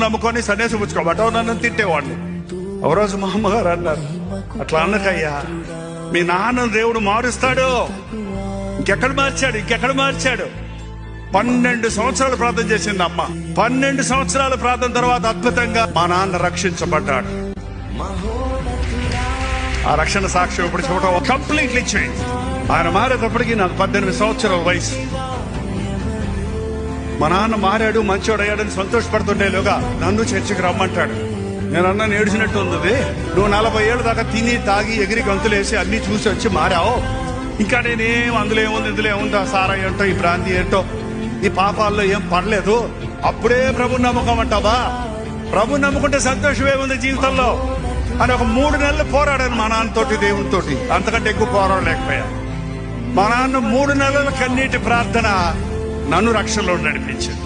నమ్ముకొని సన్యాసి పుచ్చుకో బటవనన్నం తిట్టేవాడిని. ఒక రోజు మా అమ్మగారు అన్నారు, అట్లా అన్నకయ్యా, మీ నాన్న దేవుడు మారుస్తాడు. ఇంకెక్కడ మార్చాడు. 12 సంవత్సరాలు ప్రార్థన చేసింది అమ్మ. 12 సంవత్సరాల ప్రార్థన తర్వాత అద్భుతంగా మా నాన్న రక్షించబడ్డాడు. ఆ రక్షణ సాక్ష్యం ఇప్పుడు చూడటం కంప్లీట్లీ చేంజ్. ఆయన మారేటప్పటికి నాకు 18 సంవత్సరాల వయసు. మా నాన్న మారాడు, మంచోడు అయ్యాడని సంతోషపడుతుండేలోగా నన్ను చర్చికి రమ్మంటాడు. నేను అన్న ఏడిచినట్టు ఉంది, నువ్వు 40 ఏళ్ళ దాకా తిని తాగి ఎగిరి గంతులేసి అన్ని చూసి వచ్చి మారావు. ఇంకా నేనేం అందులో ఏముంది ఇందులో ఏముంది, ఆ సారా ఏంటో ఈ భ్రాంతి ఏంటో ఈ పాపాల్లో ఏం పడలేదు, అప్పుడే ప్రభు నమ్మకం అంటావా? ప్రభు నమ్ముకుంటే సంతోషం ఏముంది జీవితంలో అని ఒక 3 నెలలు పోరాడాను మా నాన్నతోటి, దేవునితోటి. అంతకంటే ఎక్కువ పోరాడలేకపోయా. మా నాన్న 3 నెలల కన్నీటి ప్రార్థన నన్ను రక్షణలో నడిపించింది.